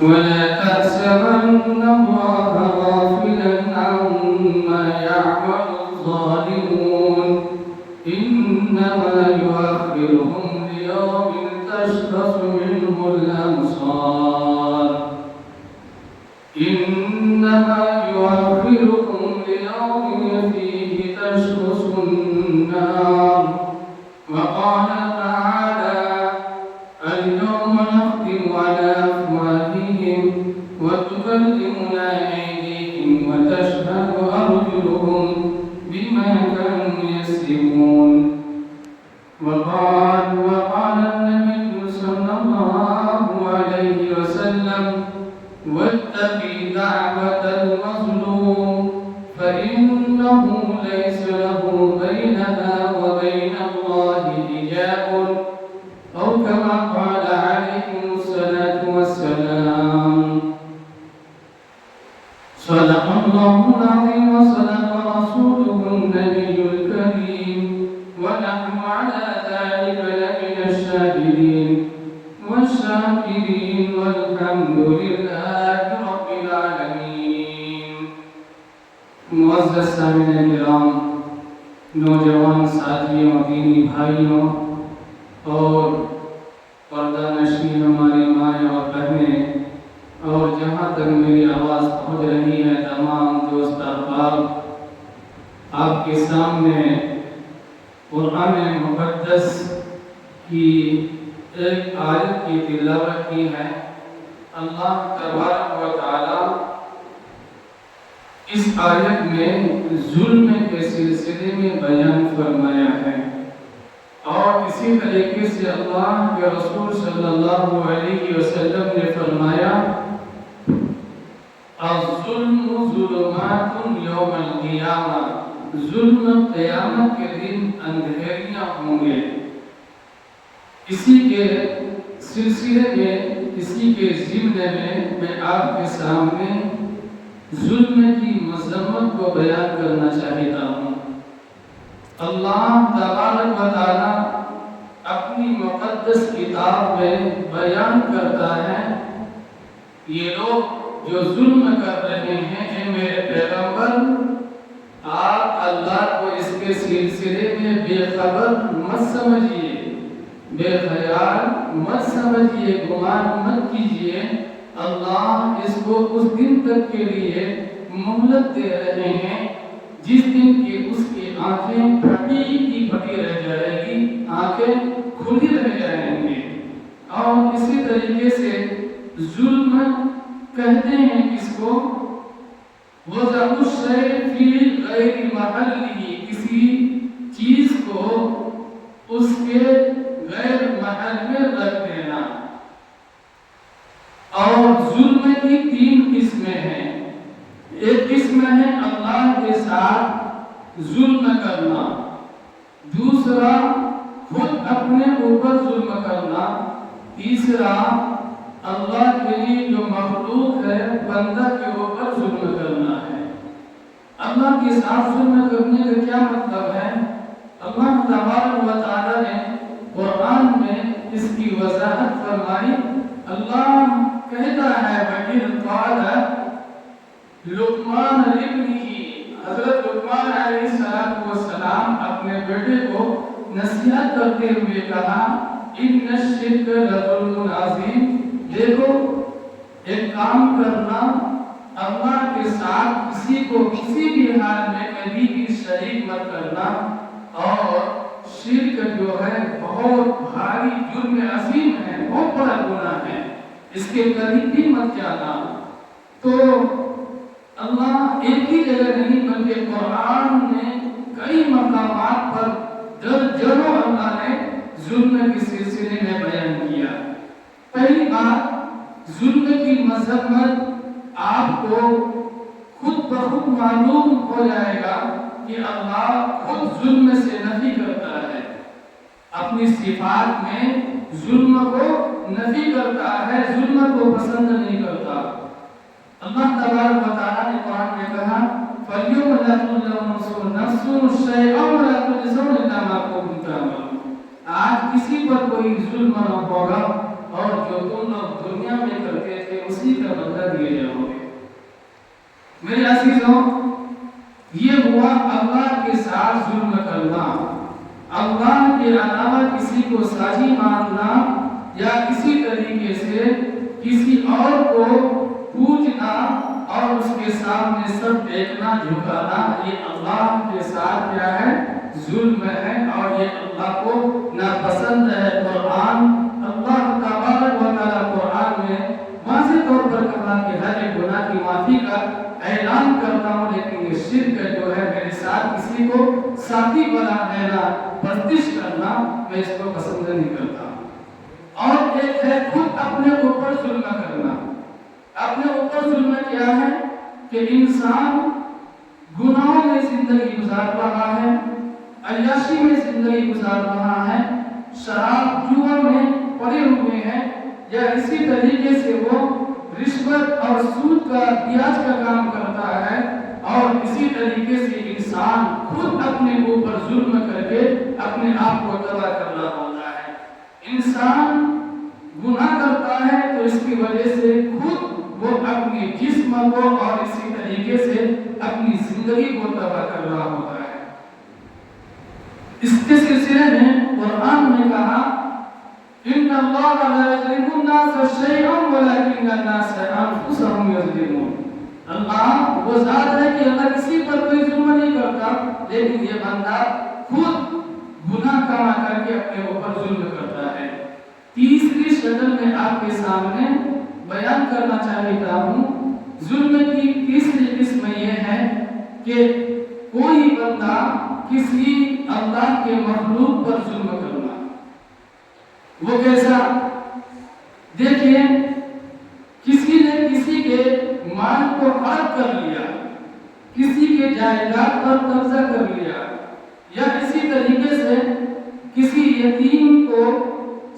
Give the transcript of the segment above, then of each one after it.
ولا تحسبن الله غافلا عما يعمل الظالمون إنما يؤخرهم ليوم تشخص منه الأبصار إنما يؤخرهم ليوم فيه تشخص النار وقال تعالى اليوم نختم على أفواههم وتكلمنا أيديهم وتشهد أرجلهم بما كانوا يكسبون وقال النبي صلى الله عليه وسلم واتقي دعوة المظلوم فإنه ليس له بينها وبين الله حجاب أو كما قال عليه الصلاة والسلام صدق الله العظيم وصدق رسوله النبي الكريم ونحن على ذلك لمن الشاهدين والشاكرين والحمد لله رب العالمين. معزز سامعین کرام، نوجوان ساتھیوں، دینی بھائیوں اور پردہ نشین ہماری مائیں اور بہنیں اور جہاں تک میری آواز پہنچ رہی ہے تمام دوست احباب، آپ کے سامنے قرآن مقدس کی ایک آیت کی تلاوت کی ہے۔ اللہ تبارک و تعالی اس آیت میں ظلم کے سلسلے میں بیان فرمایا ہے، اور اسی طریقے سے اللہ کے رسول صلی اللہ علیہ وسلم نے فرمایا الظلم ظلمات یوم القیامہ، ظلم قیامت کے دن اندھیریاں ہوں گے۔ اسی کے سلسلے میں، اسی کے ضمن میں آپ کے سامنے ظلم کی مذمت کو بیان کرنا چاہتا ہوں۔ اللہ تبارک و تعالی اپنی مقدس کتاب میں بیان کرتا ہے یہ لوگ جو ظلم کر رہے ہیں، اے میرے پیغمبر آپ اللہ کو اس کے سلسلے میں بے خبر مت سمجھیے، بے خیال مت سمجھیے، گمان مت کیجیے۔ اللہ اس کو اس دن تک کے لیے مہلت دے رہے ہیں جس دن کی اس کی آنکھیں پھٹی کی پھٹی رہ جائے گی، آنکھیں کھلی رہ جائیں گے۔ اور اسی طریقے سے ظلم کہتے ہیں کس کو؟ وضع الشیء فی غیر محلہ، کسی چیز کو اس کے غیر محل میں رکھ دینا۔ اور ظلم کی تین قسمیں ہیں۔ ایک قسم ہے اللہ کے ساتھ ظلم کرنا، دوسرا خود اپنے اوپر ظلم کرنا، تیسرا اللہ کے لیے جو مخلوق ہے بندہ کے اوپر ظلم کرنا ہے۔ اللہ کے ساتھ ظلم کرنے کا کیا مطلب ہے؟ اللہ تبارک و تعالی نے قرآن میں اس کی وضاحت فرمائی۔ اللہ کہتا ہے وَإِذْ قَالَ لقمان لابنہ، حضرت لقمان علیہ السلام اپنے بیٹے کو نصیحت کرتے ہوئے کہا إِنَّ الشِّرْكَ لَظُلْمٌ عَظِيمٌ، دیکھو ایک کام کرنا، اللہ کے ساتھ کسی کو کسی بھی حال میں کبھی بھی شریک مت کرنا، اور شرک جو ہے بہت بھاری جرم عظیم ہے، بہت بڑا گناہ ہے، اس کے قریب بھی مت جانا۔ تو اللہ ایک ہی جگہ نہیں بلکہ قرآن نے کئی مقامات پر درجنوں اللہ نے ظلم کے سلسلے میں بیان کیا۔ پہلی بات، ظلم کی مذمت آپ کو خود بخود معلوم ہو جائے گا کہ اللہ خود ظلم سے نفی کرتا ہے، اپنی صفات میں ظلم کو نفی کرتا ہے، ظلم کو پسند نہیں کرتا۔ اللہ تبارک و تعالی نے قرآن میں کہا فَالْيَوْمَ لَا تُظْلَمُ نَفْسٌ شَيْئًا وَلَا تُجْزَوْنَ إِلَّا مَا كُنتُمْ تَعْمَلُونَ۔ آج کسی پر کوئی ظلم نہ ہوگا، اور جو تم لوگ دنیا میں کرتے تھے اسی عزیزوں، یہ ہوا اللہ کے ساتھ ظلم کرنا، اللہ کے علاوہ کسی کو ساجی ماننا یا کسی طریقے سے کسی اور کو پوجنا اور اس کے سامنے سب دیکھنا جھکانا، یہ اللہ کے ساتھ کیا ہے؟ ظلم ہے، اور یہ اللہ کو ناپسند ہے۔ قرآن اللہ تبارک و تعالی قرآن میں واضح طور پر کہا کہ ہر ایک گناہ کی معافی کا اعلان کرتا ہوں، لیکن یہ شرک جو ہے میرے ساتھ کسی کو ساتھی بنا لینا، پرستش کرنا، میں اس کو پسند نہیں کرتا۔ اور ایک ہے خود اپنے اوپر ظلم کرنا۔ اپنے اوپر ظلم کیا ہے کہ انسان گناہوں میں زندگی گزار رہا ہے، عیاشی میں زندگی گزار رہا ہے، شراب جوا میں پڑے ہوئے ہیں، یا اسی طریقے سے وہ رشوت اور سود کا بیاج کا کام کرتا ہے، اور اسی طریقے سے انسان خود اپنے اوپر ظلم کر کے اپنے آپ کو تباہ کر رہا ہوتا ہے۔ انسان گناہ کرتا ہے تو اس کی وجہ سے خود وہ اپنے جسم کو اور اسی طریقے سے اپنی زندگی کو تباہ کر رہا ہوتا ہے۔ اس کے سلسلے میں قرآن نے کہا ان اللہ لا یظلم الناس شیئا ولکن الناس انفسهم یظلمون۔ اللہ وہ ذات ہے کہ اللہ کسی پر کوئی ظلم نہیں کرتا، لیکن یہ بندہ خود گناہ کما کر کے اپنے اوپر ظلم کرتا ہے۔ تیسری شکل میں آپ کے سامنے بیان کرنا چاہتا ہوں، ظلم کی تیسری قسم یہ ہے کہ کوئی بندہ کسی اللہ کے مخلوق پر ظلم کرنا۔ وہ کیسا؟ دیکھیں، کسی نے کسی کے مال کو ہڑپ کر لیا، کسی کے جائیداد پر قبضہ کر لیا، یا اسی طریقے سے کسی یتیم کو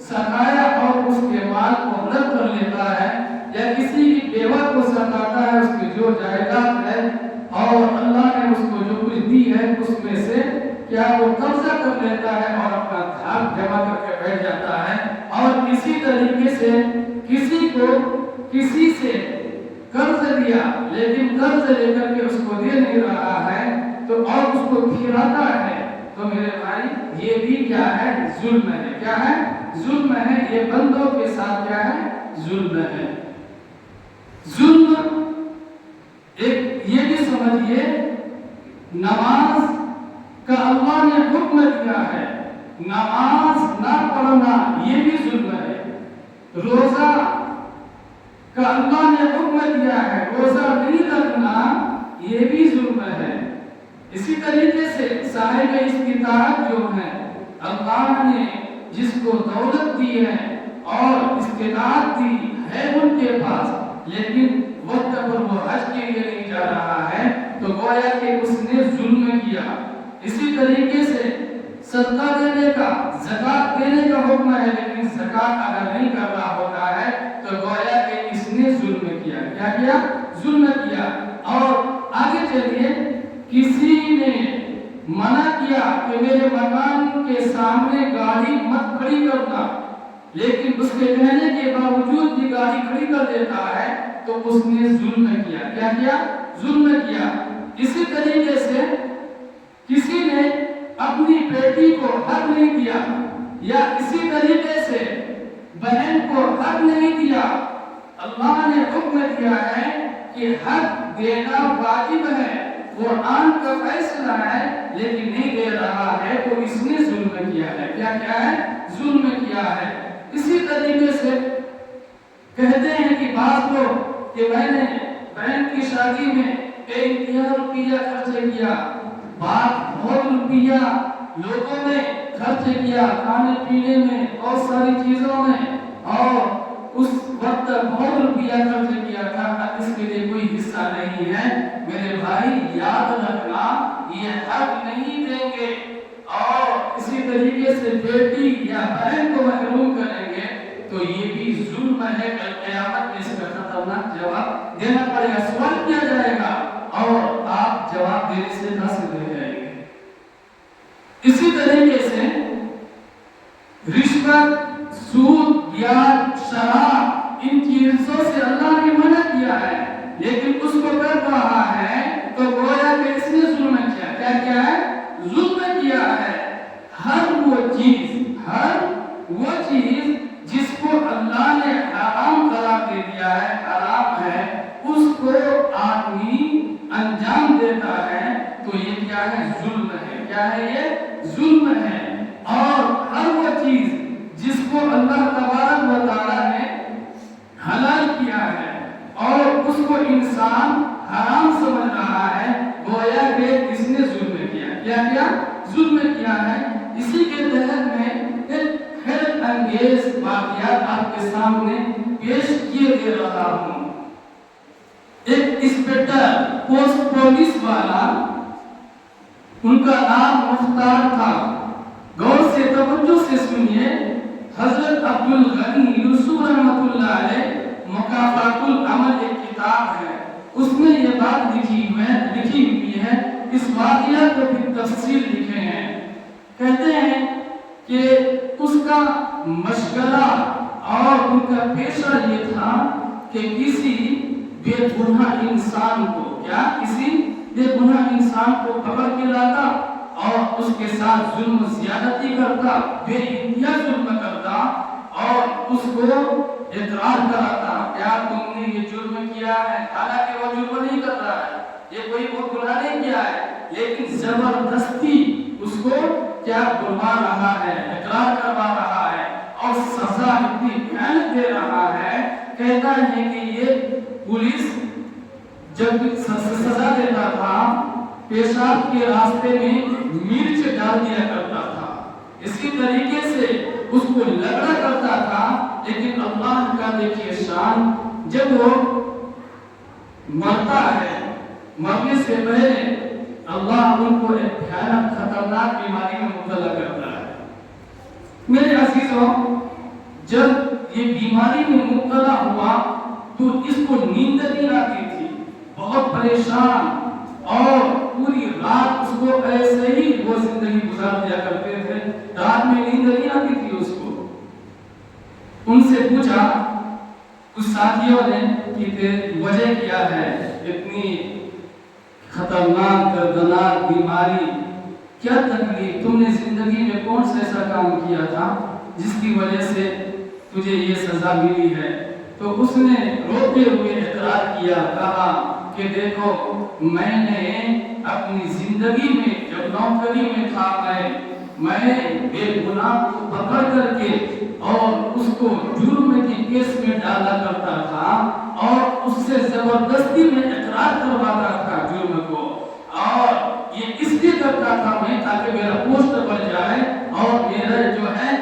ستایا اور اس کے مال کو ہڑپ کر لیتا ہے، یا کسی کی بیوہ کو ستاتا ہے، اس کی جو جائیداد ہے اور اللہ نے اس کو جو کچھ دی ہے اس میں سے کیا وہ قبضہ کر لیتا ہے اور اپنا دھاگ جمع کر کے بیٹھ جاتا ہے۔ اور اسی طریقے سے کسی کو کسی سے قرض لیا، لیکن قرض لے کر کے اس کو دے نہیں رہا ہے تو اور اس کو پھراتا ہے، تو میرے بھائی یہ بھی کیا ہے؟ ظلم ہے۔ کیا ہے؟ ظلم ہے۔ یہ بندوں کے ساتھ کیا ہے؟ ظلم ہے۔ ظلم ایک یہ بھی سمجھیے، نماز کا اللہ نے حکم دیا ہے، نماز نہ پڑھنا یہ بھی ظلم ہے۔ روزہ کا اللہ نے حکم دیا ہے، روزہ نہیں رکھنا یہ بھی ظلم ہے۔ اسی طریقے سے صاحب استطاعت جو ہے، اللہ نے جس کو دولت دی ہے اور استطاعت دی ہے ان کے پاس، لیکن وقت پر وہ حج کے لیے نہیں جا رہا ہے، تو گویا کہ اس نے ظلم کیا۔ اسی طریقے سے صدقہ دینے کا، زکوٰۃ دینے کا حکم ہے، لیکن زکوٰۃ اگر نہیں کر رہا ہوتا ہے تو گویا کہ اس نے ظلم کیا۔ کیا کیا؟ ظلم کیا۔ اور آگے چلیے، کسی نے منع کیا کہ میرے مکان کے سامنے گاڑی مت کھڑی کرنا، لیکن اس کے کہنے کے باوجود بھی گاڑی کھڑی کر دیتا ہے، تو اس نے ظلم کیا۔ کیا کیا؟ ظلم کیا۔ اسی طریقے سے کسی نے اپنی بیٹی کو حق نہیں دیا، یا اسی طریقے سے بہن کو حق نہیں دیا، اللہ نے حکم دیا ہے کہ حق دینا واجب ہے، قرآن کا فیصلہ ہے، لیکن نہیں دے رہا ہے، تو اس نے ظلم کیا ہے۔ کیا کیا ہے؟ ظلم کیا ہے۔ اسی طریقے سے کہتے ہیں کہ بعض لوگ کہ میں نے بہن کی شادی میں 1,000 روپیہ خرچ کیا، بہت روپیہ لوگوں نے خرچ کیا، کھانے پینے میں، بہت ساری چیزوں میں، اور اس وقت بہت روپیہ خرچ کیا تھا، اب اس کے لیے کوئی حصہ نہیں ہے۔ میرے بھائی یاد رکھنا، یہ حق نہیں دیں گے، اور اسی طریقے سے بیٹی یا بہن کو محروم کریں گے تو یہ بھی ظلم ہے۔ کل قیامت میں اس کا خطرناک جواب دینا پڑے گا، سوال کیا جائے گا، اور آپ جواب دینے سے قاصر رہ جائیں گے۔ اسی طریقے سے رشوت، سود، بیاج، شراب، ان چیزوں سے اللہ نے منع کیا ہے، لیکن اس کو کر رہا ہے کیا ہے اور اس کو انسان حرام سمجھ رہا ہے، گویا کہ کس نے ظلم کیا کیا ظلم کیا ہے۔ اسی کے تحت میں ایک حیرت انگیز واقعات آپ کے سامنے پیش کیے دے رہا ہوں۔ ایک انسپکٹر پولیس والا، ان کا نام مختار تھا۔ غور سے توجہ سے سنیے، حضرت عبدالغنی یوسف رحمۃ اللہ علیہ مکافات العمل ایک کتاب ہے، اس میں یہ بات لکھی ہوئی ہے، اس واقعہ کو بھی تفصیل لکھے ہیں۔ کہتے ہیں کہ اس کا مشغلہ اور ان کا پیشہ یہ تھا کہ کسی بے گناہ انسان کو پکڑ کے لاتا اور اس کے ساتھ ظلم و زیادتی کرتا، بے انتہا ظلم کرتا اور اس کو اقرار کراتا کیا تم نے یہ جرم کیا ہے، حالانکہ وہ جرم نہیں کر رہا ہے، یہ کوئی وہ گناہ نہیں کیا ہے، لیکن زبردستی اس کو کیا بلوا رہا ہے، اقرار کروا رہا ہے اور سزا اتنی بھیانک دے رہا ہے۔ کہتا ہے کہ یہ پولیس جب سزا دیتا تھا، پیشاب کے راستے میں مرچ ڈال دیا کرتا تھا، اسی طریقے سے اس کو لگڑا کرتا تھا، لیکن اللہ کا دیکھیے شان، جب وہ مرتا ہے، مرنے سے پہلے اللہ ان کو ایک بھیانک خطرناک بیماری میں مبتلا کرتا ہے۔ میرے عزیزوں، جب یہ بیماری میں مبتلا ہوا تو اس کو نیند نہیں آتی تھی، بہت پریشان، اور پوری رات اس کو ایسے ہی وہ زندگی گزار دیا کرتے تھے، رات میں نیند نہیں آتی تھی اس کو۔ ان سے پوچھا کچھ ساتھیوں نے کہ وجہ کیا ہے اتنی خطرناک دردناک بیماری، کیا تکلیف، تم نے زندگی میں کون سا ایسا کام کیا تھا جس کی وجہ سے تجھے یہ سزا ملی ہے؟ تو اس نے روتے ہوئے اقرار کیا، کہا کہ دیکھو میں نے اپنی زندگی میں جب نوکری میں تھا میں بے گناہ کو پکڑ کر کے اور اس کو جرم کی کیس میں ڈالا کرتا تھا اور اس سے زبردستی میں اقرار کرواتا تھا جرم کو، اور یہ اس لیے کرتا تھا میں تاکہ میرا پوسٹ بڑھ جائے اور میرا جو ہے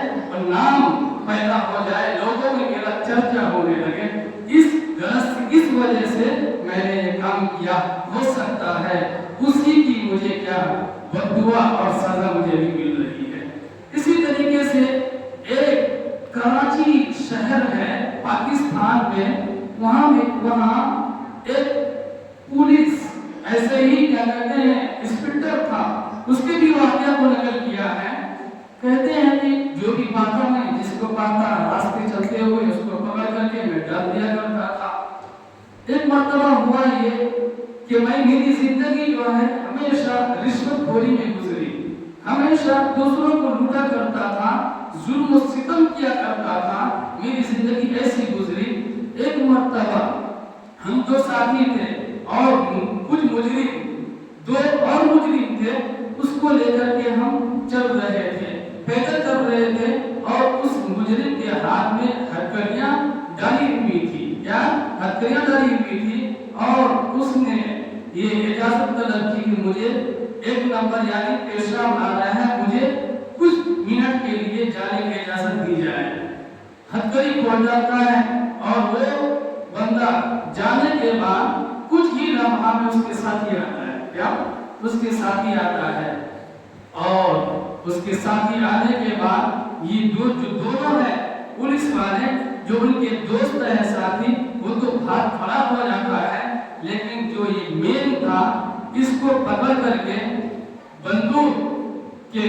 نام پیدا ہو جائے، لوگوں میں میرا چرچا ہونے لگے، اس وجہ سے میں نے یہ کام کیا، ہو سکتا ہے اسی کی مجھے کیا بددعا اور سزا مجھے بھی مل رہی ہے۔ اسی طریقے سے ایک کراچی شہر ہے پاکستان میں، وہاں ایک پولیس ایسے ہی کیا کہتے ہیں انسپکٹر تھا، اس کے بھی واقعہ کو نقل کیا ہے۔ کہتے ہیں کہ جو بھی پاتا میں جس کو پاتا راستے چلتے ہوئے اس کو پکڑ کر کے میں ڈال دیا کرتا تھا۔ ایک مرتبہ ہوا یہ کہ میری زندگی جو ہے ہمیشہ رشوت خوری میں گزری، ہمیشہ دوسروں کو لوٹا کرتا تھا، ظلم و ستم کیا کرتا تھا، میری زندگی ایسی گزری۔ ایک مرتبہ ہم دو ساتھی تھے اور کچھ مجرم، دو اور مجرم تھے، اس کو لے کر کے ہم چل رہے تھے، پیدل چل رہے تھے، اور اس مجرم کے ہاتھ میں ہتھکڑیاں ڈالی ہوئی تھی، ہتھکڑیاں ڈالی ہوئی تھی، اور اس نے یہ اجازت طلب کی کہ مجھے ایک نمبر یعنی پیشاب آ رہا ہے، مجھے کچھ منٹ کے لیے جانے کی اجازت دی جائے۔ ہتھکڑی کھول جاتا ہے اور وہ بندہ جانے کے بعد کچھ ہی لمحہ میں اس کے ساتھی آتا ہے، اس کے ساتھی آتا ہے، اور اس کے ساتھی آنے کے بعد یہ جو دونوں ہیں پولیس والے، جو ان کے دوست ہیں ساتھی، وہ تو بھاگ کھڑا ہو جاتا ہے، لیکن جو یہ مین تھا اس کو پکڑ کر کے بندوق کے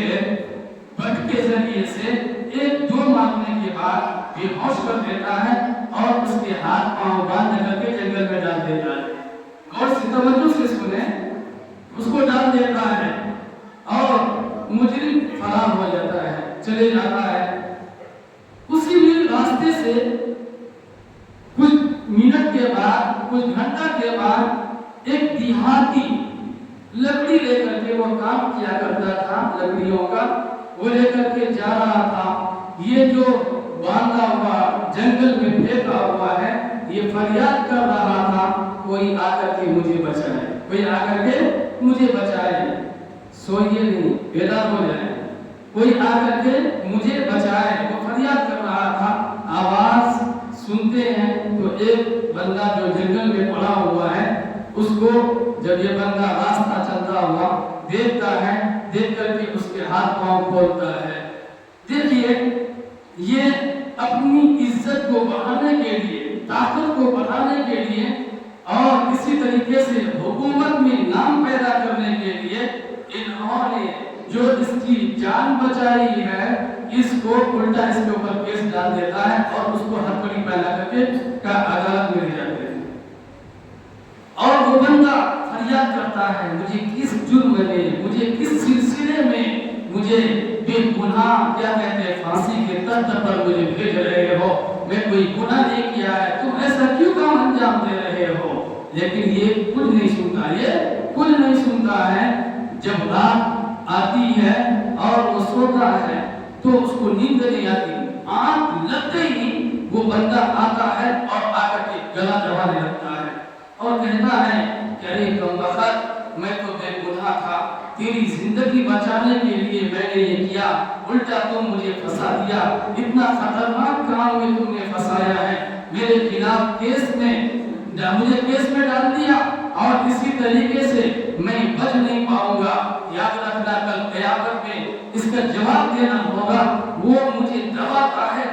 بٹ کے ذریعے سے ایک دو مارنے کے بعد بے ہوش کر دیتا ہے اور اس کے ہاتھ پاؤں باندھ کر کے جنگل میں ڈال دیتا ہے۔ اور توجہ سے سنیں، اس کو ڈال دیتا ہے اور مجرم فرار ہو جاتا ہے، چلے جاتا ہے۔ اسی بھی راستے سے کچھ منٹ کے بعد، کچھ گھنٹہ کے بعد ایک دیہاتی لکڑی لے کر کے وہ کام کیا کرتا تھا، لکڑیوں کا وہ لے کر کے جا رہا تھا۔ یہ جو باندھا ہوا جنگل میں پھینکا ہوا ہے، یہ یہ فریاد کر رہا تھا کوئی آ کر کے مجھے بچائے، کوئی آ کر کے مجھے بچائے، سوئیے نہیں بیدار ہو جائے، کوئی آ کر کے مجھے بچائے۔ وہ فریاد کر رہا تھا، آواز سنتے ہیں تو ایک بندہ جو جنگل میں پڑا ہوا ہے، اس کو جب یہ بندہ راستہ چلتا ہوا دیکھتا ہے، دیکھ کر کے اس کے ہاتھ پاؤں کھولتا ہے۔ دیکھیے یہ اپنی عزت کو بڑھانے کے لیے، طاقت کو بڑھانے کے لیے اور اسی طریقے سے حکومت میں نام پیدا کرنے کے لیے انہوں نے جو اس کی جان بچائی ہے، اس کو الٹا اس کے اوپر کیس ڈال دیتا ہے اور اس کو ہتھکڑی پہنا کر کے عدالت میں لے جاتے ہیں۔ اور وہ بندہ فریاد کرتا ہے، مجھے کس جرم میں، مجھے کس سلسلے میں مجھے بے گناہ کیا کہتے ہیں پھانسی کے تخت پر مجھے بھیج رہے ہو، میں کوئی گناہ نہیں کیا ہے، تم ایسا کیوں کام انجام دے رہے ہو؟ لیکن یہ کچھ نہیں سنتا، یہ کچھ نہیں سنتا ہے۔ جب رات آتی ہے اور وہ سوتا ہے تو اس کو نیند نہیں آتی، آنکھ لگتے ہی وہ بندہ آتا ہے اور آ کر کے گلا دبانے لگتا ہے اور کہتا ہے کہ ارے کمبخت، میں تو بے گناہ تھا، تیری زندگی بچانے کے لیے میں نے یہ کیا، الٹا تم مجھے پھنسا دیا، اتنا خطرناک کام میں تم نے پھنسایا ہے، میرے خلاف کیس میں مجھے کیس میں ڈال دیا اور اسی طریقے سے میں بچ نہیں پاؤں گا۔ یاد رکھنا کل قیامت میں اس کا جواب دینا ہوگا۔ وہ مجھے دباتا ہے،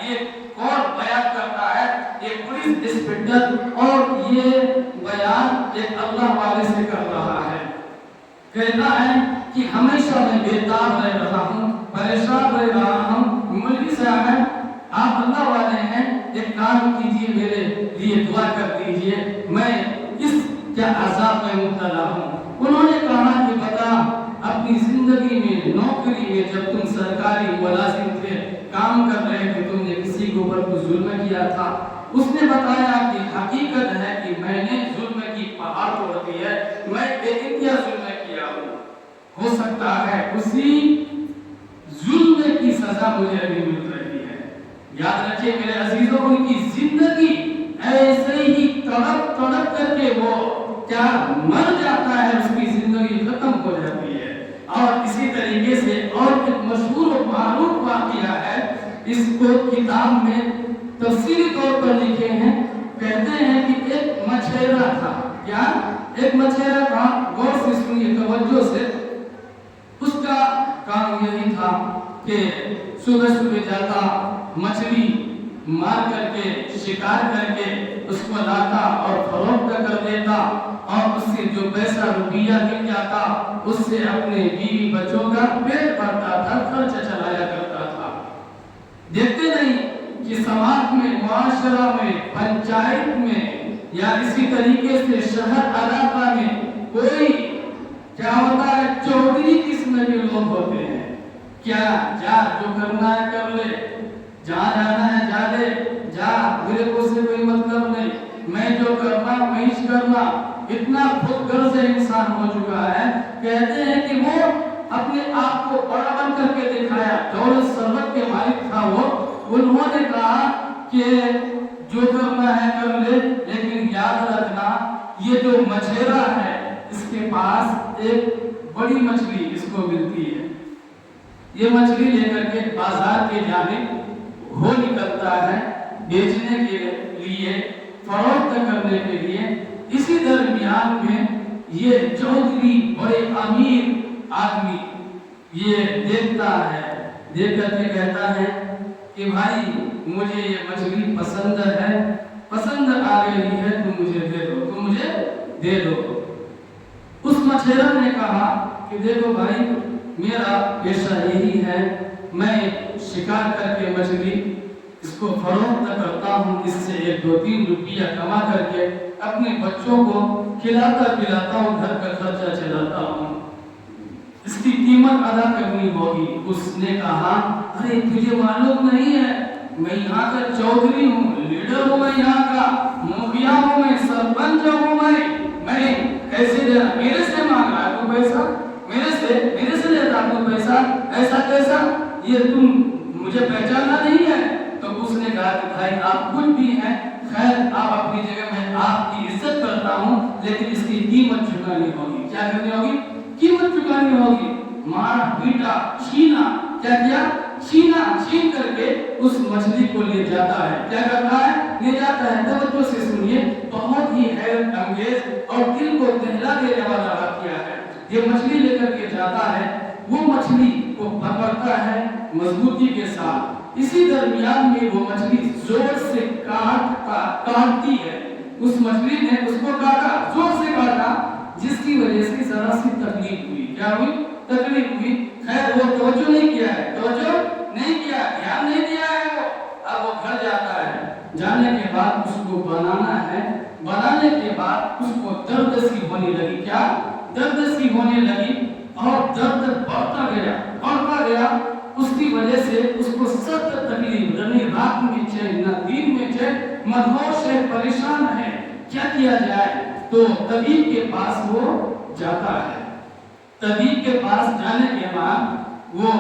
یہ کون بیان کرتا ہے؟ ایک پولیس انسپکٹر، اور یہ بیان ایک اللہ والے سے کر رہا ہے۔ کہتا ہے کہ ہمیشہ میں بیتاب رہ رہا ہوں، پریشان رہ رہا ہوں، مولوی صاحب آپ اللہ والے ہیں، ایک کام کیجئے، میرے لیے دعا کر دیجئے، میں اس کیا عذاب میں مبتلا ہوں۔ انہوں نے کہا کہ بتا، اپنی زندگی میں نوکری میں جب تم سرکاری ملازم تھے، کام کر رہے تھے، تم نے کسی کے اوپر کچھ ظلم کیا تھا؟ اس نے بتایا کہ حقیقت ہے کہ میں نے ظلم کی پہاڑ توڑ دی ہے، میں بے انتہا ظلم کیا ہوں، ہو سکتا ہے اسی ظلم کی سزا مجھے ابھی مل رہی ہے۔ یاد رکھیے میرے عزیزوں، ان کی زندگی ایسے ہی تڑپ تڑپ کر کے وہ کیا مر جاتا ہے، اس کی زندگی ختم ہو جاتی ہے۔ اور اسی طریقے سے اور ایک مشہور و معروف واقعہ ہے، اس کو کتاب میں تفصیلی طور پر لکھے ہیں۔ کہتے ہیں کہ ایک مچھیرا تھا، کیا ایک مچھیرا تھا، غور سے سنیے توجہ سے۔ اس کا کام یہی تھا کہ صبح صبح جاتا، مچھلی مار کر کے، شکار کر کے اس کو لاتا اور فروخت کر دیتا، اور اس سے جو پیسہ روپیہ مل جاتا اس سے اپنے بیوی بچوں کا پیٹ بھرتا تھا، خرچ چلایا کرتا تھا۔ دیکھتے نہیں کہ سماج میں، معاشرہ میں، پنچایت میں یا اسی طریقے سے شہر علاقہ میں کوئی کیا ہوتا ہے، چودھری قسم کے لوگ ہوتے ہیں، کیا جا جو کرنا ہے کر لے، جہاں جانا ہے جا لے، جا، میرے کو سے کوئی مطلب نہیں، میں جو کرنا میں ہی کرنا۔ اتنا خود غرض انسان ہو چکا ہے، کہتے ہیں کہ وہ اپنے آپ کو بڑا بن کر کے دکھایا، دولت ثروت کے مالک تھا وہ۔ انہوں نے کہا کہ جو کرنا ہے کر لے، لیکن یاد رکھنا یہ جو مچھیرا ہے اس کے پاس ایک بڑی مچھلی اس کو ملتی ہے، یہ مچھلی لے کر کے بازار کے جانب ہو نکلتا ہے بیچنے کے لیے، فروخت کرنے کے لیے۔ اسی درمیان میں یہ چودھری بڑے امیر آدمی یہ دیکھتا ہے، دیکھ کر کے کہتا ہے کہ بھائی مجھے یہ مچھلی پسند ہے، پسند آ گئی ہے، تم مجھے دے دو، تم مجھے دے دو۔ اس مچھیرا نے کہا کہ دیکھو بھائی، میرا پیشہ یہی ہے، میں شکار کر کے مچھلی اس کو فروخت کرتا ہوں، اس سے 1-2-3 روپیہ کما کر کے اپنے بچوں کو کھلاتا پلاتا ہوں، گھر کا خرچہ چلاتا ہوں، اس کی قیمت ادا کرنی ہوگی۔ اس نے کہا ارے تجھے معلوم نہیں ہے، میں یہاں کا چودھری ہوں، لیڈر ہوں، میں یہاں کا مکھیا ہوں، میں سرپنچ ہوں، میں کیسے دینا، میرے سے مانگ رہا ہے تو پیسہ، میرے سے لیتا تو پیسہ، ایسا کیسا، یہ تم مجھے پہچانا نہیں ہے؟ تو اس نے کہا کہ بھائی آپ کچھ بھی ہیں، خیر توجہ سے سنیے، بہت ہی حیرت انگیز اور دل کو دہلا دینے والا واقعہ ہے۔ یہ مچھلی لے کر کے جاتا ہے، وہ مچھلی کو پکڑتا ہے مضبوطی کے ساتھ، اسی درمیان میں وہ مچھلی زور سے کاٹتی ہے۔ اس مچھلی نے اس کو کاٹا، زور سے کاٹا، جس کی وجہ سے ذرا سی تکلیف ہوئی۔ کیا ہوئی؟ تکلیف ہوئی۔ خیر وہ توجہ نہیں کیا ہے، توجہ نہیں کیا، دھیان نہیں دیا ہے وہ۔ اب وہ گھر جاتا ہے، جانے کے بعد اس کو بنانا ہے، بنانے کے بعد اس کو درد سی ہونے لگی۔ کیا؟ درد سی ہونے لگی، اور درد بڑھتا گیا، اس کی وجہ سے اس کو سخت تکلیف، یعنی رات میں چین نہ دن میں چین، مدہوش ہے، پریشان ہے، کیا کیا جائے؟ تو طبیب کے پاس وہ جاتا ہے۔ طبیب کے پاس جانے کے بعد وہ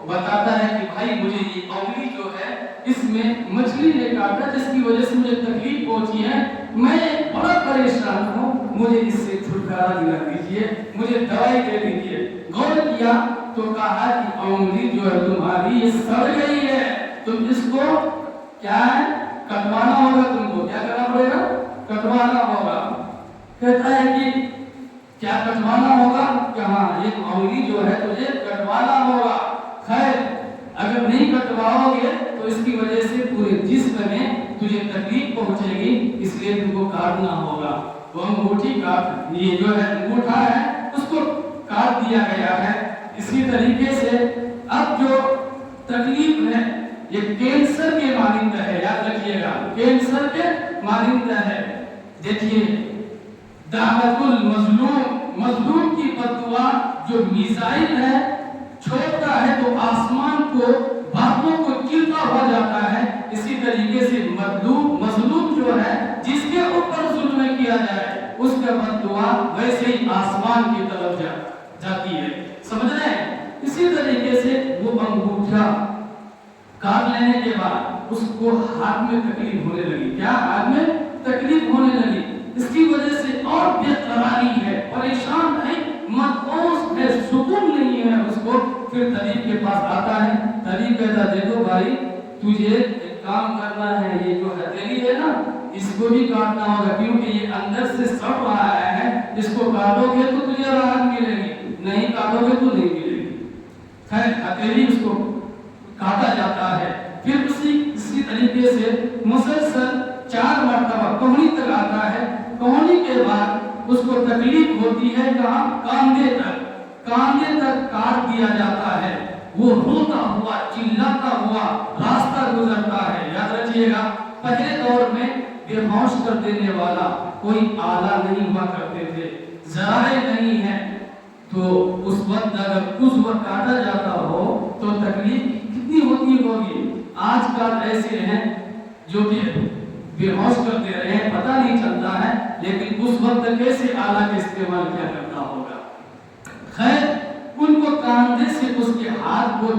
بتاتا ہے کہ بھائی مجھے یہ انگلی جو ہے اس میں مچھلی نے کاٹا، جس کی وجہ سے مجھے تکلیف پہنچی ہے، میں بڑا پریشان ہوں، مجھے اس سے چھٹکارا دلا دیجیے، مجھے دوائی دے دیجیے۔ غور کیا تو کہا کہ انگلی جو ہے تمہاری یہ سڑ گئی ہے، تم اس کو کیا ہے کٹوانا ہوگا، تم کو کیا کرنا پڑے گا؟ کٹوانا ہوگا۔ کہتا ہے کہ کیا کٹوانا ہوگا؟ کہ ہاں ایک انگلی جو ہے تجھے کٹوانا ہوگا۔ خیر اگر نہیں کٹواؤ گے تو اس کی وجہ سے پورے جسم میں تجھے تکلیف پہنچے گی، اس لیے تم کو کاٹنا ہوگا۔ وہ انگوٹھی کاٹ، یہ جو ہے انگوٹھا ہے اس کو کاٹ دیا گیا ہے۔ اسی طریقے سے اب جو تکلیف ہے یہ کینسر کے مانند ہے، یاد رکھیے گا، کینسر کے مانند ہے۔ دیکھیے دعوت المظلوم، مظلوم کی بددعا جو میزائل ہے چھوڑتا ہے تو آسمان کو باتوں کو چلتا ہو جاتا ہے، اسی طریقے سے مظلوم جو ہے جس کے اوپر ظلم کیا جائے اس کا بددعا ویسے ہی آسمان کی طرف جاتی ہے۔ سمجھ رہے ہیں؟ اسی طریقے سے وہ انگوٹھا کاٹ لینے کے بعد اس کو ہاتھ میں تکلیف ہونے لگی۔ کیا؟ ہاتھ میں تکلیف ہونے لگی، اس کی وجہ سے اور بے قراری ہے، پریشان ہے، مدہوش ہے، سکون نہیں ہے اس کو۔ پھر طبیب کے پاس آتا ہے، طبیب کہتا دیکھو بھائی تجھے ایک کام کرنا ہے، یہ جو ہتھیلی ہے نا اس کو بھی کاٹنا ہوگا، کیونکہ یہ اندر سے سڑ رہا ہے، اس کو کاٹو گے تو تجھے راحت ملے گی، نہیں کاٹو گے تو نہیں ملے گی۔ خیر ہتھیلی اس کو کاٹا جاتا ہے، پھر اسی طریقے سے مسلسل 4 مرتبہ کوہنی تک آتا ہے، کوہنی کے بعد اس کو تکلیف ہوتی ہے، کہاں؟ کاندھے تک کاٹ دیا جاتا ہے۔ وہ روتا ہوا چلاتا ہوا راستہ گزرتا ہے۔ یاد رکھیے گا پہلے دور میں بے ہوش کر دینے والا کوئی آلہ نہیں ہوا کرتے تھے، ذرائع نہیں ہے، تو اس وقت اگر اس وقت کاٹا جاتا ہو تو تکلیف کتنی ہوتی ہوگی۔ آج کل ایسے ہیں جو کہ بے ہوش کر دے رہے ہیں، پتہ نہیں چلتا ہے، لیکن اس وقت کیسے آلہ کا استعمال کیا کرتا ہوگا۔ خیر ان کو کاندھے سے اس کے ہاتھ کو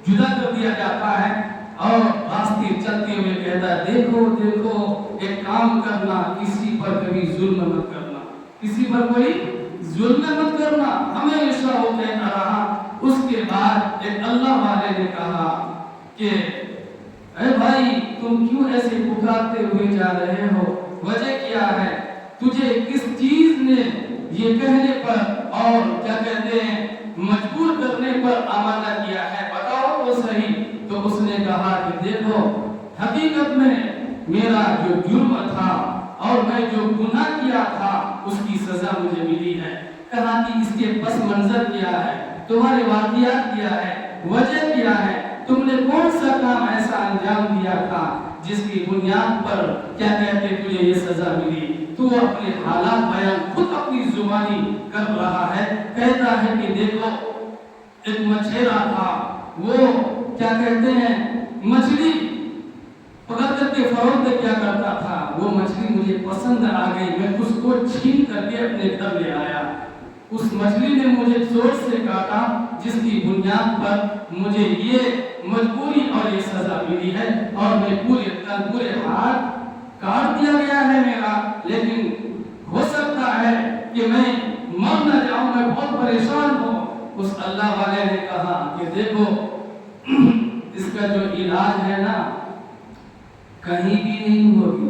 جدا کر دیا جاتا ہے اور راستے چلتے ہوئے کہتا ہے دیکھو ایک کام کرنا، کسی پر کبھی ظلم مت کرنا، کسی پر کوئی ظلم مت کرنا، ہمیشہ وہ کہتا رہا۔ اس کے بعد ایک اللہ والے نے کہا کہ اے بھائی تم کیوں ایسے پکارتے ہوئے جا رہے ہو، وجہ کیا ہے، تجھے کس چیز نے یہ کہنے پر اور کیا کہتے ہیں مجبور کرنے پر آمادہ کیا ہے، بتاؤ تو صحیح۔ تو اس نے کہا کہ دیکھو حقیقت میں میرا جو جرم تھا اور میں جو گناہ کیا تھا اس کی سزا مجھے ملی ہے۔ کہا کہ اس کے پس منظر کیا ہے، تمہارے واقعات کیا ہے، وجہ کیا ہے، تم نے کون سا کام ایسا انجام دیا تھا جس کی بنیاد پر کیا کہتے تجھے یہ سزا ملی۔ تو اپنے حالات بیان خود اپنی زبانی کر رہا ہے، کہتا ہے کہ دیکھو ایک مچھیرا تھا، وہ کیا کہتے ہیں مچھلی پکڑ کر کے فروخت کیا کرتا تھا، وہ مچھلی مجھے پسند آ گئی، میں اس کو چھین کر کے اپنے گھر لے آیا، اس مچھلی نے مجھے زور سے کاٹا جس کی بنیاد پر مجھے یہ مجبوری اور یہ سزا ملی ہے، اور میں پورے ہاتھ کاٹ دیا گیا ہے میرا، لیکن ہو سکتا ہے کہ میں مر نہ جاؤں، میں بہت پریشان ہوں۔ اس اللہ والے نے کہا کہ دیکھو اس کا جو علاج ہے نا کہیں بھی نہیں ہوگی،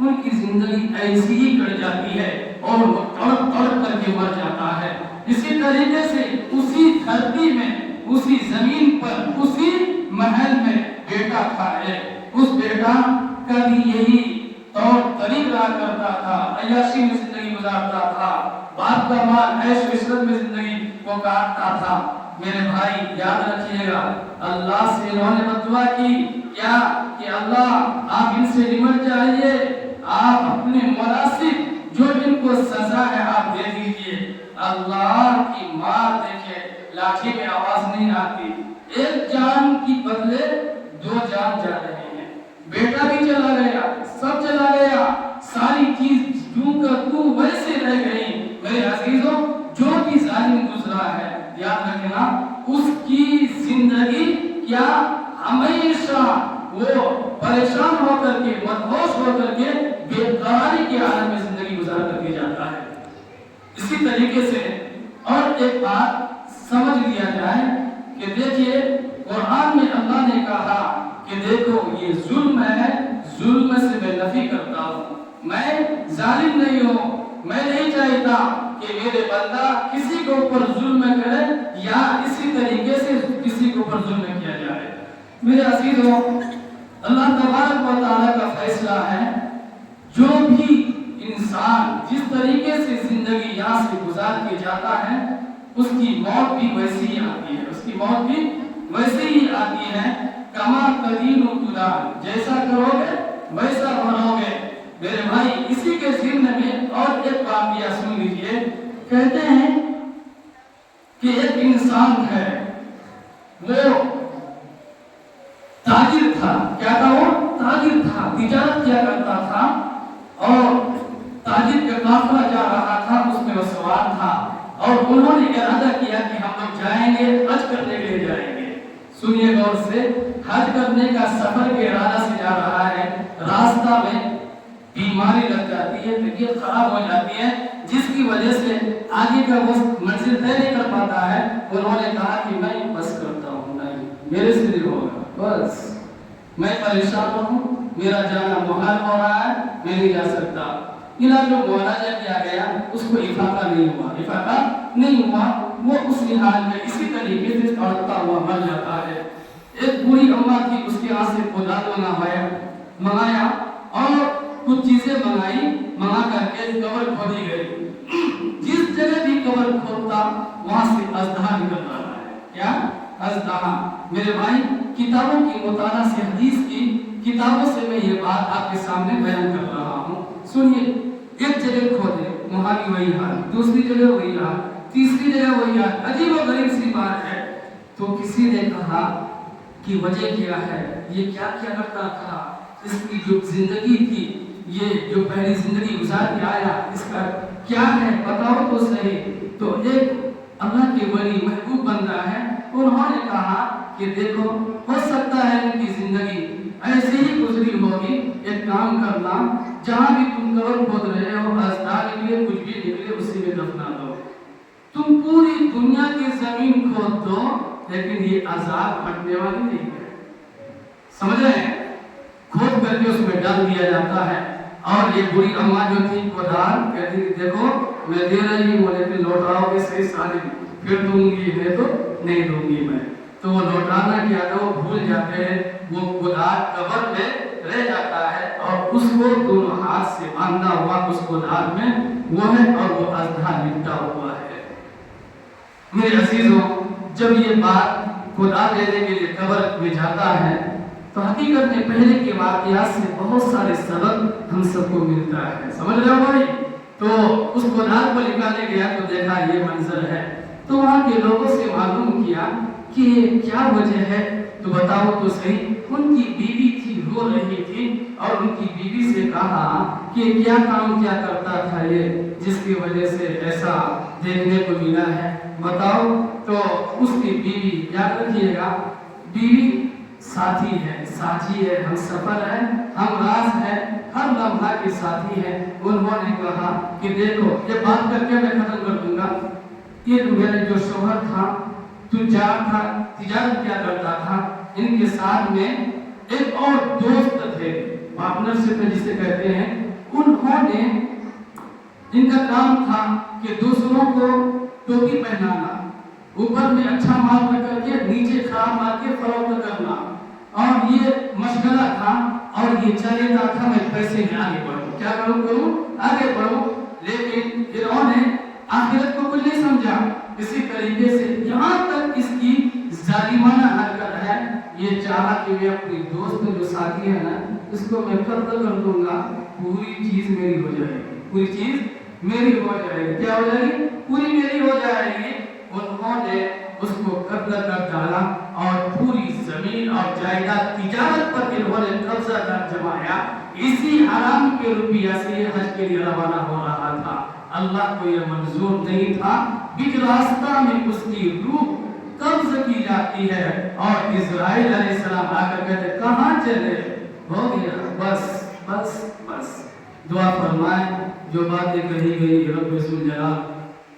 ان کی زندگی ایسی ہی کٹ جاتی ہے اور وہ تڑپ تڑپ کر کے مر جاتا ہے۔ اسی طریقے سے اسی دھرتی میں، اسی زمین پر، اسی محل میں بیٹا تھا اس بیٹا کا بھی یہی طور طریقہ کرتا تھا، عیاشی میں زندگی گزارتا تھا، باپ کا مال عیش و عشرت میں زندگی کو کاٹتا تھا۔ میرے بھائی یاد رکھیے گا، اللہ سے انہوں نے بدعا کی کیا کہ اللہ آپ ان سے نمٹ جائیے، آپ اپنے مناسب جو ان کو سزا ہے آپ دے دیجئے۔ اللہ کی مار دیکھے، لاٹھی میں آواز نہیں آتی، ایک جان کی بدلے دو جان جا رہے ہیں، بیٹا بھی چلا گیا، سب چلا گیا، ساری چیز یوں کا تو ویسے رہ گئی۔ میرے عزیزوں، جو بھی ظالم گزرا ہے یاد رکھنا، اس کی زندگی کیا ہمیشہ وہ پریشان ہو کر کے، مدہوش ہو کر کے، بے قراری کے عالم میں زندگی گزار کر کے جاتا ہے۔ اسی طریقے سے اور ایک بات سمجھ لیا جائے کہ دیکھیے قرآن میں اللہ نے کہا کہ دیکھو یہ ظلم ہے، ظلم سے میں نفی کرتا ہوں، میں ظالم نہیں ہوں، میں نہیں چاہتا کہ میرے بندہ کسی کے اوپر ظلم کرے یا اسی طریقے سے کسی کے اوپر ظلم کیا جائے۔ میرے عزیزوں، اللہ تبارک و تعالیٰ کا فیصلہ ہے، جو بھی انسان جس طریقے سے زندگی یہاں سے گزار کے جاتا ہے، اس کی موت بھی ویسی ہی آتی ہے، اس کی موت بھی ویسے ہی آتی ہے۔ کما تدین تدان، جیسا کرو گے ویسا بھرو گے۔ میرے بھائی اسی کے ضمن میں اور ایک واقعہ سن لیجئے۔ کہتے ہیں کہ ایک انسان ہے، وہ تاجر تھا۔ کیا تھا؟ وہ تاجر تھا، تجارت کیا کرتا تھا، اور تاجر کا قافلہ جا رہا تھا، اس میں وہ سوار تھا، اور انہوں نے ارادہ کیا کہ ہم لوگ جائیں گے، حج کرنے کے لیے جائیں گے۔ سنیے غور سے، حج کرنے کا سفر کے ارادہ سے جا رہا ہے، راستہ میں بیماری لگ جاتی ہے، طبیعت خراب ہو جاتی ہے، جس کی وجہ سے آگے کا وہ منزل طے نہیں کر پاتا ہے۔ انہوں نے کہا کہ میں بس کرتا ہوں، نہیں میرے سے نہیں ہوگا، بس میں پریشان ہوں، میرا جانا محال ہو رہا ہے، میں نہیں جا سکتا۔ علاج معالجہ کیا گیا، اس کو افاقہ نہیں ہوا، افاقہ نہیں ہوا، وہ اس حال میں اسی طریقے سے تڑپتا ہوا مر جاتا ہے۔ ایک بوڑھی اماں تھی، اس کے ہاتھ سے کدال منگایا اور کچھ چیزیں منگا کر کے قبر کھودی گئی۔ جس جگہ بھی قبر کھودتا وہاں سے اژدہا نکل رہا ہے۔ کیا؟ اژدہا۔ میرے بھائی کتابوں کی مطالعہ سے، حدیث کی کتابوں سے میں یہ بات آپ کے سامنے بیان کر رہا ہوں۔ سنیے، ایک جگہ کھودے وہاں بھی وہی حال، دوسری جگہ وہی حال، تیسری جگہ وہی حال، عجیب و غریب سی بات ہے۔ تو کسی نے کہا کہ وجہ کیا ہے، یہ کیا کیا کرتا تھا، اس کی جو زندگی تھی، یہ جو پہلی زندگی گزار کے آیا، اس کا کیا ہے بتاؤ تو صحیح۔ تو ایک اللہ کے ولی محبوب بندہ ہے، انہوں نے کہا کہ دیکھو ہو سکتا ہے ان کی زندگی ایسے ہی گزری ہوگی، ایک کام کرنا، جہاں بھی تم قبر کھود رہے ہو، اژدہا نکلے کچھ بھی نکلے اسی میں دفنا دو، تم پوری دنیا کی زمین کھود دو، لیکن یہ عذاب ہٹنے والی نہیں ہے۔ سمجھ رہے ہیں؟ کھود کر کے اس میں ڈال دیا جاتا ہے، اور یہ بری اماں جو تھی کدال کہتی کہ دیکھو میں دے رہی ہوں، لیکن لوٹاؤ گے صحیح سالم، پھر دوں گی، نہیں تو نہیں دوں گی میں۔ تو وہ لوٹانا کیا تھا، وہ بھول جاتے ہیں، وہ کدال قبر میں رہ جاتا ہے، اور اس کو دونوں ہاتھ سے باندھا ہوا اس کدال میں وہ ہے، اور وہ اژدہا لپٹا ہوا ہے۔ میرے عزیزوں، جب یہ بات کدال لینے کے لیے قبر میں جاتا ہے تو حقیقت میں پہلے کے واقعات سے بہت سارے سبق ہم سب کو ملتا ہے۔ سمجھ رہے ہو بھائی؟ تو اس کدال کو نکالنے گیا تو دیکھا یہ منظر ہے، تو وہاں کے لوگوں سے معلوم کیا کہ کیا وجہ ہے، تو بتاؤ تو صحیح۔ ان کی بیوی تھی، رو رہی تھی، اور ان کی بیوی سے کہا کہ کیا کام کیا کرتا تھا یہ، جس کی وجہ سے ایسا دیکھنے کو ملا ہے، بتاؤ۔ تو اس کی بیوی، یاد رکھیے گا، بیوی ساتھی ہے، ساتھی ہے، ہم سفر ہے، ہم راز ہے، ہر لمحہ کے ساتھی ہے۔ انہوں نے کہا کہ دیکھو، یہ بات کر کے میں ختم کر دوں گا، یہ میرے جو شوہر تھا، تجار تھا، تجارت کیا کرتا تھا، ان کے ساتھ میں ایک اور دوست تھے، پارٹنر شپ جسے کہتے ہیں، انہوں نے ان کا کام تھا کہ دوسروں کو ٹوپی پہنانا، اوپر میں اچھا مال رکھ کر کے نیچے خراب مال کے فروخت کرنا، اور یہ مشغلہ تھا اور یہ چاہتا تھا میں پیسے میں آگے بڑھوں، کیا کروں آگے بڑھوں۔ لیکن فرعون نے آخرت کو کچھ نہیں سمجھا، اسی طریقے سے یہاں تک اس کی ظالمانہ حرکت ہے، یہ چاہا کہ میں اپنی دوست جو ساتھی ہے نا اس کو میں قتل کر دوں گا، پوری چیز میری ہو جائے گی، پوری چیز میری ہو جائے گی، کیا ہو جائے گی؟ پوری میری ہو جائے گی۔ انہوں نے اس کو قتل کر ڈالا اور پوری زمین اور جائیداد تجارت پر انہوں نے قبضہ کر جمایا۔ اسی حرام کے روپیہ سے حج کے لیے روانہ ہو رہا تھا، اللہ کو یہ منظور نہیں تھا، بیچ راستہ میں اس کی روح قبض کی جاتی ہے اور اسرائیل علیہ السلام آ کر کہتے کہاں چلے؟ ہو گیا، بس بس بس۔ دعا فرمائیں جو باتیں کہی گئی رب ذوالجلال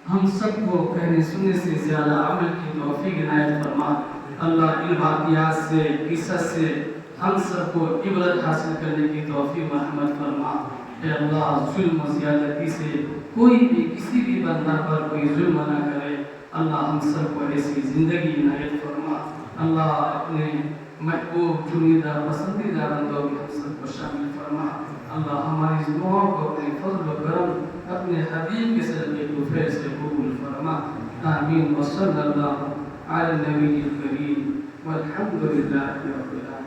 ہم سب کو کہنے سننے سے زیادہ عمل کی توفیق عنایت فرما۔ اللہ ان واقعات سے قصص سے ہم سب کو عبرت حاصل کرنے کی توفیق مرحمت فرما۔ اے اللہ ظلم و زیادتی سے کوئی بھی کسی بھی بندہ پر کوئی ظلم نہ کرے، اللہ ہم سب کو ایسی زندگی عنایت فرما۔ اللہ اپنے محبوب چنیدہ پسندیدہ بندوں میں ہم سب کو شامل فرما۔ اللہ ہماری اس دعاؤں کو اپنے فضل و کرم اپنے حبیب کے صدقے طفیل سے قبول فرما۔ آمین وصلی اللہ علی النبی الکریم والحمد للہ رب العالمین۔